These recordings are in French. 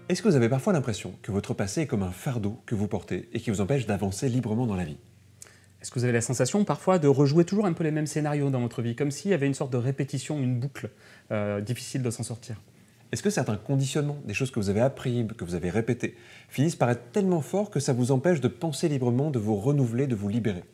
Est-ce que vous avez parfois l'impression que votre passé est comme un fardeau que vous portez et qui vous empêche d'avancer librement dans la vie? Est-ce que vous avez la sensation parfois de rejouer toujours un peu les mêmes scénarios dans votre vie, comme s'il y avait une sorte de répétition, une boucle, difficile de s'en sortir? Est-ce que certains conditionnements, des choses que vous avez appris, que vous avez répétées, finissent par être tellement forts que ça vous empêche de penser librement, de vous renouveler, de vous libérer?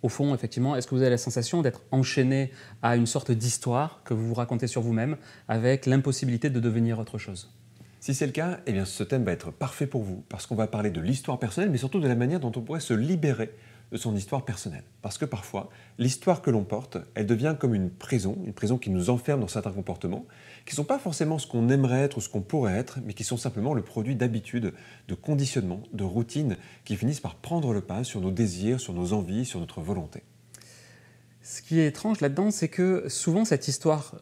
Au fond, effectivement, est-ce que vous avez la sensation d'être enchaîné à une sorte d'histoire que vous vous racontez sur vous-même, avec l'impossibilité de devenir autre chose? Si c'est le cas, eh bien ce thème va être parfait pour vous, parce qu'on va parler de l'histoire personnelle, mais surtout de la manière dont on pourrait se libérer de son histoire personnelle. Parce que parfois, l'histoire que l'on porte, elle devient comme une prison qui nous enferme dans certains comportements, qui ne sont pas forcément ce qu'on aimerait être ou ce qu'on pourrait être, mais qui sont simplement le produit d'habitudes, de conditionnements, de routines, qui finissent par prendre le pas sur nos désirs, sur nos envies, sur notre volonté. Ce qui est étrange là-dedans, c'est que souvent cette histoire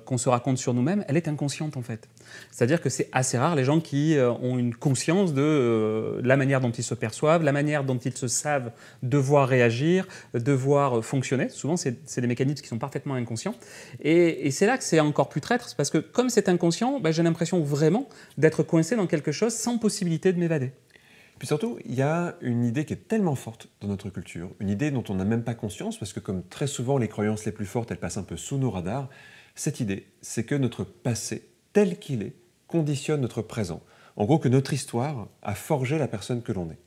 qu'on se raconte sur nous-mêmes, elle est inconsciente en fait. C'est-à-dire que c'est assez rare les gens qui ont une conscience de la manière dont ils se perçoivent, la manière dont ils se savent devoir réagir, devoir fonctionner. Souvent, c'est des mécanismes qui sont parfaitement inconscients. Et c'est là que c'est encore plus traître, parce que comme c'est inconscient, j'ai l'impression vraiment d'être coincé dans quelque chose sans possibilité de m'évader. Puis surtout, il y a une idée qui est tellement forte dans notre culture, une idée dont on n'a même pas conscience, parce que comme très souvent les croyances les plus fortes, elles passent un peu sous nos radars, cette idée, c'est que notre passé, tel qu'il est, conditionne notre présent. En gros, que notre histoire a forgé la personne que l'on est.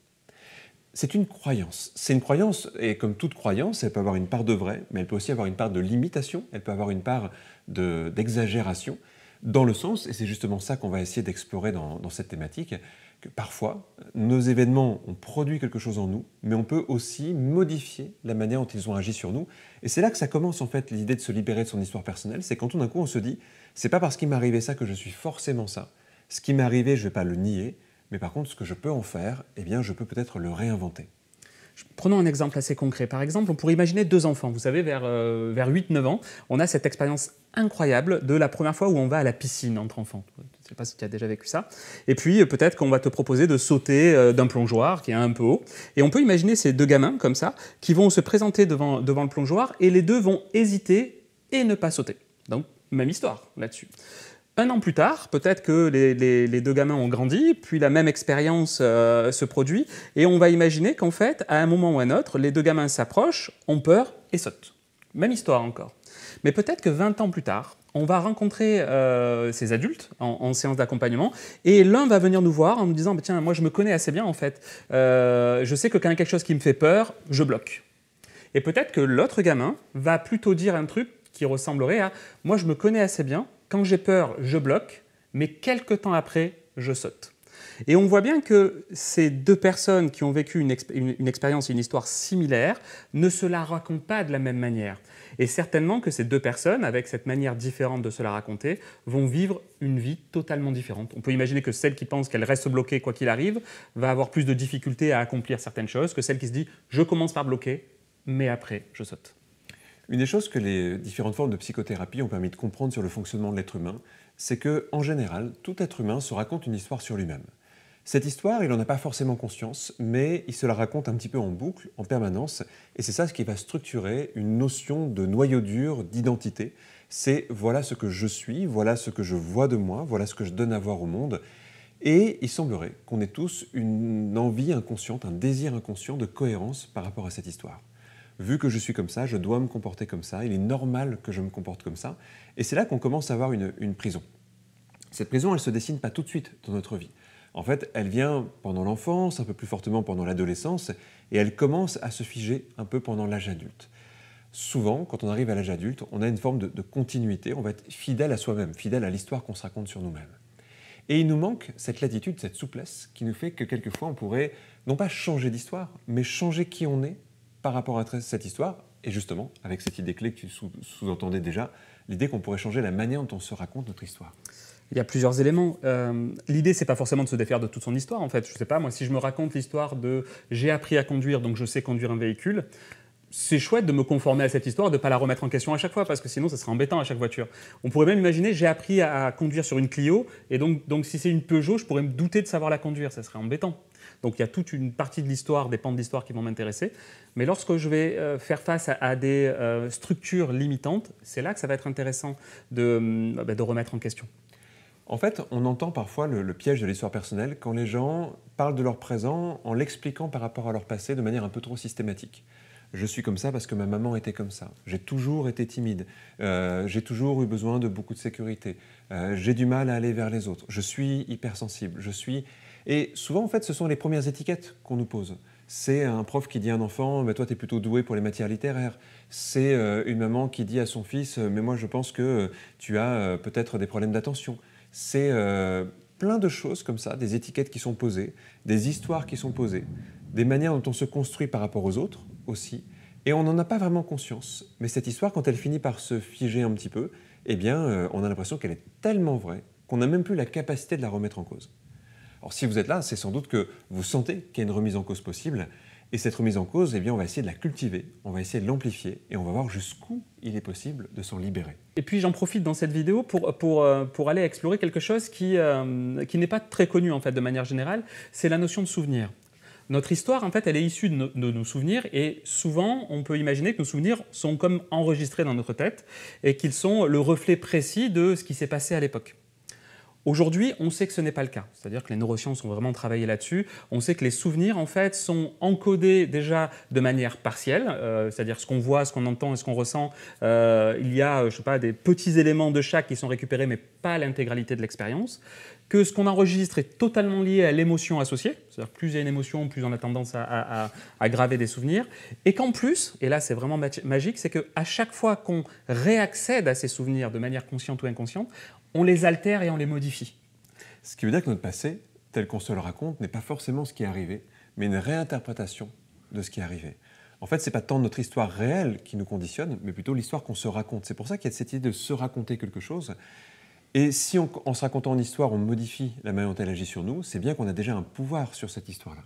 C'est une croyance. C'est une croyance, et comme toute croyance, elle peut avoir une part de vrai, mais elle peut aussi avoir une part de limitation, elle peut avoir une part d'exagération, dans le sens, et c'est justement ça qu'on va essayer d'explorer dans cette thématique, que parfois, nos événements ont produit quelque chose en nous, mais on peut aussi modifier la manière dont ils ont agi sur nous. Et c'est là que ça commence en fait l'idée de se libérer de son histoire personnelle, c'est quand tout d'un coup on se dit, c'est pas parce qu'il m'est arrivé ça que je suis forcément ça. Ce qui m'est arrivé, je ne vais pas le nier, mais par contre, ce que je peux en faire, eh bien, je peux peut-être le réinventer. Prenons un exemple assez concret. Par exemple, on pourrait imaginer deux enfants. Vous savez, vers 8-9 ans, on a cette expérience incroyable de la première fois où on va à la piscine entre enfants. Je ne sais pas si tu as déjà vécu ça. Et puis, peut-être qu'on va te proposer de sauter d'un plongeoir qui est un peu haut. Et on peut imaginer ces deux gamins, comme ça, qui vont se présenter devant le plongeoir et les deux vont hésiter et ne pas sauter. Donc, même histoire là-dessus. Un an plus tard, peut-être que les deux gamins ont grandi, puis la même expérience se produit, et on va imaginer qu'en fait, à un moment ou à un autre, les deux gamins s'approchent, ont peur et sautent. Même histoire encore. Mais peut-être que 20 ans plus tard, on va rencontrer ces adultes en séance d'accompagnement, et l'un va venir nous voir en nous disant « Tiens, moi je me connais assez bien en fait, je sais que quand il y a quelque chose qui me fait peur, je bloque. » Et peut-être que l'autre gamin va plutôt dire un truc qui ressemblerait à « Moi je me connais assez bien, quand j'ai peur, je bloque, mais quelques temps après, je saute. » Et on voit bien que ces deux personnes qui ont vécu une expérience et une histoire similaire ne se la racontent pas de la même manière. Et certainement que ces deux personnes, avec cette manière différente de se la raconter, vont vivre une vie totalement différente. On peut imaginer que celle qui pense qu'elle reste bloquée quoi qu'il arrive va avoir plus de difficultés à accomplir certaines choses que celle qui se dit « je commence par bloquer, mais après, je saute ». Une des choses que les différentes formes de psychothérapie ont permis de comprendre sur le fonctionnement de l'être humain, c'est que, en général, tout être humain se raconte une histoire sur lui-même. Cette histoire, il n'en a pas forcément conscience, mais il se la raconte un petit peu en boucle, en permanence, et c'est ça ce qui va structurer une notion de noyau dur, d'identité. C'est voilà ce que je suis, voilà ce que je vois de moi, voilà ce que je donne à voir au monde. Et il semblerait qu'on ait tous une envie inconsciente, un désir inconscient de cohérence par rapport à cette histoire. Vu que je suis comme ça, je dois me comporter comme ça, il est normal que je me comporte comme ça. Et c'est là qu'on commence à avoir une prison. Cette prison, elle ne se dessine pas tout de suite dans notre vie. En fait, elle vient pendant l'enfance, un peu plus fortement pendant l'adolescence, et elle commence à se figer un peu pendant l'âge adulte. Souvent, quand on arrive à l'âge adulte, on a une forme de continuité, on va être fidèle à soi-même, fidèle à l'histoire qu'on se raconte sur nous-mêmes. Et il nous manque cette latitude, cette souplesse, qui nous fait que quelquefois on pourrait, non pas changer d'histoire, mais changer qui on est par rapport à cette histoire, et justement, avec cette idée clé que tu sous-entendais déjà, l'idée qu'on pourrait changer la manière dont on se raconte notre histoire. Il y a plusieurs éléments. L'idée, c'est pas forcément de se défaire de toute son histoire, en fait. Je sais pas, moi, si je me raconte l'histoire de « j'ai appris à conduire, donc je sais conduire un véhicule », c'est chouette de me conformer à cette histoire, de ne pas la remettre en question à chaque fois, parce que sinon, ça serait embêtant à chaque voiture. On pourrait même imaginer, j'ai appris à conduire sur une Clio, et donc si c'est une Peugeot, je pourrais me douter de savoir la conduire, ça serait embêtant. Donc il y a toute une partie de l'histoire, des pans de l'histoire qui vont m'intéresser. Mais lorsque je vais faire face à des structures limitantes, c'est là que ça va être intéressant de remettre en question. En fait, on entend parfois le piège de l'histoire personnelle quand les gens parlent de leur présent en l'expliquant par rapport à leur passé de manière un peu trop systématique. Je suis comme ça parce que ma maman était comme ça. J'ai toujours été timide. J'ai toujours eu besoin de beaucoup de sécurité. J'ai du mal à aller vers les autres. Je suis hypersensible. Je suis... Et souvent, en fait, ce sont les premières étiquettes qu'on nous pose. C'est un prof qui dit à un enfant « toi, tu es plutôt doué pour les matières littéraires ». C'est une maman qui dit à son fils « mais moi, je pense que tu as peut-être des problèmes d'attention ». C'est plein de choses comme ça, des étiquettes qui sont posées, des histoires qui sont posées, des manières dont on se construit par rapport aux autres aussi, et on n'en a pas vraiment conscience. Mais cette histoire, quand elle finit par se figer un petit peu, eh bien, on a l'impression qu'elle est tellement vraie qu'on n'a même plus la capacité de la remettre en cause. Alors si vous êtes là, c'est sans doute que vous sentez qu'il y a une remise en cause possible, et cette remise en cause, eh bien, on va essayer de la cultiver, on va essayer de l'amplifier, et on va voir jusqu'où il est possible de s'en libérer. Et puis j'en profite dans cette vidéo pour aller explorer quelque chose qui n'est pas très connu en fait, de manière générale, c'est la notion de souvenir. Notre histoire, en fait, elle est issue de nos souvenirs et souvent, on peut imaginer que nos souvenirs sont comme enregistrés dans notre tête et qu'ils sont le reflet précis de ce qui s'est passé à l'époque. Aujourd'hui, on sait que ce n'est pas le cas. C'est-à-dire que les neurosciences ont vraiment travaillé là-dessus. On sait que les souvenirs, en fait, sont encodés déjà de manière partielle, c'est-à-dire ce qu'on voit, ce qu'on entend et ce qu'on ressent. Il y a, je sais pas, des petits éléments de chaque qui sont récupérés, mais pas l'intégralité de l'expérience. Que ce qu'on enregistre est totalement lié à l'émotion associée, c'est-à-dire plus il y a une émotion, plus on a tendance à graver des souvenirs, et qu'en plus, et là c'est vraiment magique, c'est qu'à chaque fois qu'on réaccède à ces souvenirs de manière consciente ou inconsciente, on les altère et on les modifie. Ce qui veut dire que notre passé, tel qu'on se le raconte, n'est pas forcément ce qui est arrivé, mais une réinterprétation de ce qui est arrivé. En fait, ce n'est pas tant notre histoire réelle qui nous conditionne, mais plutôt l'histoire qu'on se raconte. C'est pour ça qu'il y a cette idée de se raconter quelque chose. Et si en se racontant une histoire, on modifie la manière dont elle agit sur nous, c'est bien qu'on a déjà un pouvoir sur cette histoire-là.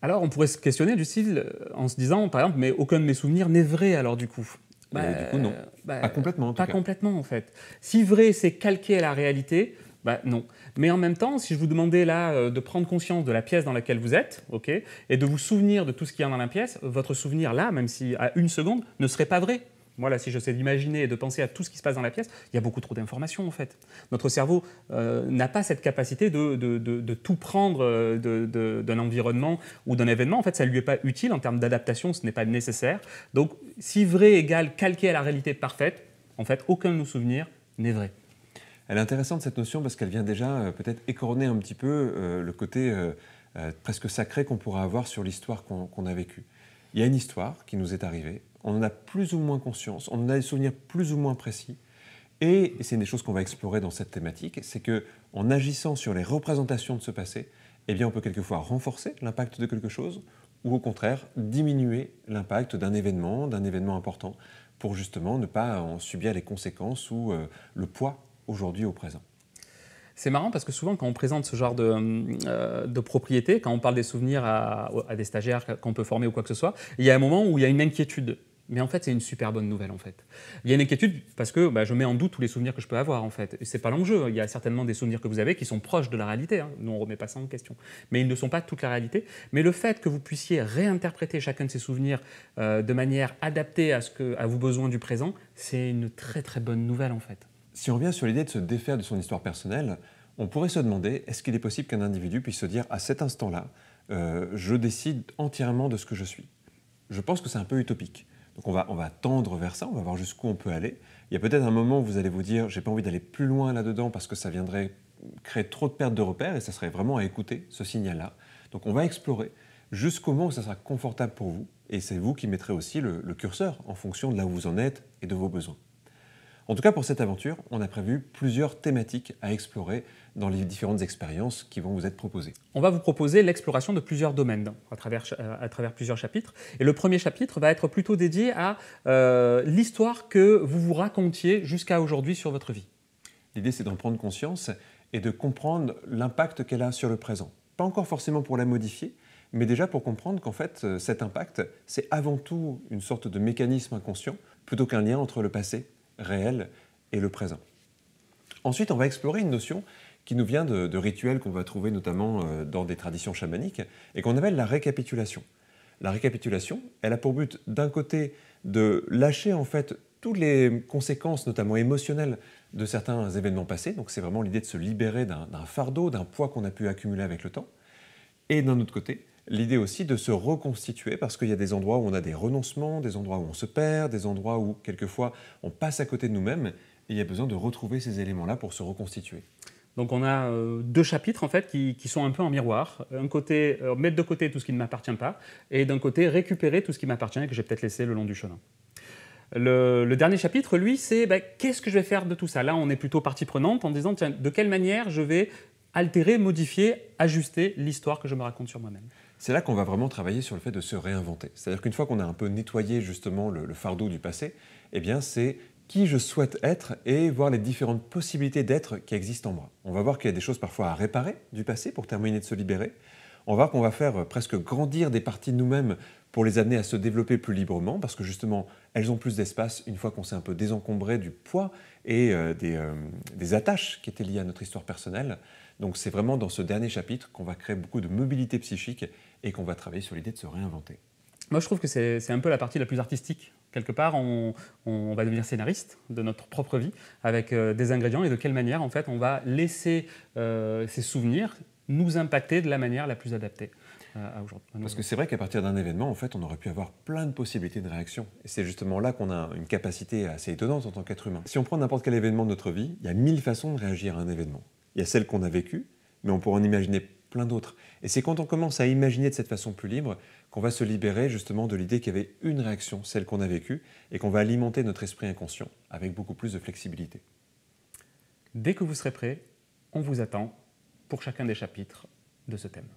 Alors, on pourrait se questionner du style en se disant, par exemple, mais aucun de mes souvenirs n'est vrai alors du coup. Du coup, non. Pas complètement, en tout cas. Pas complètement, en fait. Si vrai, c'est calqué à la réalité, non. Mais en même temps, si je vous demandais là de prendre conscience de la pièce dans laquelle vous êtes, okay, et de vous souvenir de tout ce qu'il y a dans la pièce, votre souvenir là, même si à une seconde, ne serait pas vrai. Moi, là, si j'essaie d'imaginer et de penser à tout ce qui se passe dans la pièce, il y a beaucoup trop d'informations, en fait. Notre cerveau n'a pas cette capacité de tout prendre d'un environnement ou d'un événement. En fait, ça ne lui est pas utile en termes d'adaptation, ce n'est pas nécessaire. Donc, si vrai égale calqué à la réalité parfaite, en fait, aucun de nos souvenirs n'est vrai. Elle est intéressante, cette notion, parce qu'elle vient déjà peut-être écorner un petit peu le côté presque sacré qu'on pourra avoir sur l'histoire qu'on a vécue. Il y a une histoire qui nous est arrivée, on en a plus ou moins conscience, on en a des souvenirs plus ou moins précis, et c'est une des choses qu'on va explorer dans cette thématique, c'est qu'en agissant sur les représentations de ce passé, eh bien on peut quelquefois renforcer l'impact de quelque chose, ou au contraire diminuer l'impact d'un événement important, pour justement ne pas en subir les conséquences ou le poids aujourd'hui au présent. C'est marrant parce que souvent, quand on présente ce genre de propriété, quand on parle des souvenirs à des stagiaires qu'on peut former ou quoi que ce soit, il y a un moment où il y a une inquiétude. Mais en fait, c'est une super bonne nouvelle, en fait. Il y a une inquiétude parce que je mets en doute tous les souvenirs que je peux avoir, en fait. Ce n'est pas l'enjeu. Il y a certainement des souvenirs que vous avez qui sont proches de la réalité. Hein. Nous, on ne remet pas ça en question. Mais ils ne sont pas toute la réalité. Mais le fait que vous puissiez réinterpréter chacun de ces souvenirs de manière adaptée à vos besoins du présent, c'est une très, très bonne nouvelle, en fait. Si on revient sur l'idée de se défaire de son histoire personnelle, on pourrait se demander, est-ce qu'il est possible qu'un individu puisse se dire, à cet instant-là, je décide entièrement de ce que je suis? Je pense que c'est un peu utopique. Donc on va tendre vers ça, on va voir jusqu'où on peut aller. Il y a peut-être un moment où vous allez vous dire, j'ai pas envie d'aller plus loin là-dedans parce que ça viendrait créer trop de pertes de repères et ça serait vraiment à écouter ce signal-là. Donc on va explorer jusqu'au moment où ça sera confortable pour vous et c'est vous qui mettrez aussi le curseur en fonction de là où vous en êtes et de vos besoins. En tout cas, pour cette aventure, on a prévu plusieurs thématiques à explorer dans les différentes expériences qui vont vous être proposées. On va vous proposer l'exploration de plusieurs domaines à travers plusieurs chapitres. Et le premier chapitre va être plutôt dédié à l'histoire que vous vous racontiez jusqu'à aujourd'hui sur votre vie. L'idée, c'est d'en prendre conscience et de comprendre l'impact qu'elle a sur le présent. Pas encore forcément pour la modifier, mais déjà pour comprendre qu'en fait, cet impact, c'est avant tout une sorte de mécanisme inconscient, plutôt qu'un lien entre le passé réel et le présent. Ensuite, on va explorer une notion qui nous vient de rituels qu'on va trouver notamment dans des traditions chamaniques et qu'on appelle la récapitulation. La récapitulation, elle a pour but d'un côté de lâcher en fait toutes les conséquences, notamment émotionnelles, de certains événements passés. Donc c'est vraiment l'idée de se libérer d'un fardeau, d'un poids qu'on a pu accumuler avec le temps. Et d'un autre côté, l'idée aussi de se reconstituer parce qu'il y a des endroits où on a des renoncements, des endroits où on se perd, des endroits où quelquefois on passe à côté de nous-mêmes et il y a besoin de retrouver ces éléments-là pour se reconstituer. Donc on a deux chapitres en fait qui sont un peu en miroir. Un côté, mettre de côté tout ce qui ne m'appartient pas et d'un côté récupérer tout ce qui m'appartient et que j'ai peut-être laissé le long du chemin. Le dernier chapitre, lui, c'est qu'est-ce que je vais faire de tout ça? Là, on est plutôt partie prenante en disant tiens, de quelle manière je vais altérer, modifier, ajuster l'histoire que je me raconte sur moi-même. C'est là qu'on va vraiment travailler sur le fait de se réinventer. C'est-à-dire qu'une fois qu'on a un peu nettoyé justement le fardeau du passé, eh bien c'est qui je souhaite être et voir les différentes possibilités d'être qui existent en moi. On va voir qu'il y a des choses parfois à réparer du passé pour terminer de se libérer. On va voir qu'on va faire presque grandir des parties de nous-mêmes pour les amener à se développer plus librement parce que justement, elles ont plus d'espace une fois qu'on s'est un peu désencombré du poids et des attaches qui étaient liées à notre histoire personnelle. Donc c'est vraiment dans ce dernier chapitre qu'on va créer beaucoup de mobilité psychique et qu'on va travailler sur l'idée de se réinventer. Moi, je trouve que c'est un peu la partie la plus artistique. Quelque part, on va devenir scénariste de notre propre vie avec des ingrédients et de quelle manière, en fait, on va laisser ces souvenirs nous impacter de la manière la plus adaptée à aujourd'hui. Parce que c'est vrai qu'à partir d'un événement, en fait, on aurait pu avoir plein de possibilités de réaction. Et c'est justement là qu'on a une capacité assez étonnante en tant qu'être humain. Si on prend n'importe quel événement de notre vie, il y a 1000 façons de réagir à un événement. Il y a celle qu'on a vécue, mais on pourrait en imaginer plein d'autres. Et c'est quand on commence à imaginer de cette façon plus libre qu'on va se libérer justement de l'idée qu'il y avait une réaction, celle qu'on a vécue, et qu'on va alimenter notre esprit inconscient avec beaucoup plus de flexibilité. Dès que vous serez prêt, on vous attend pour chacun des chapitres de ce thème.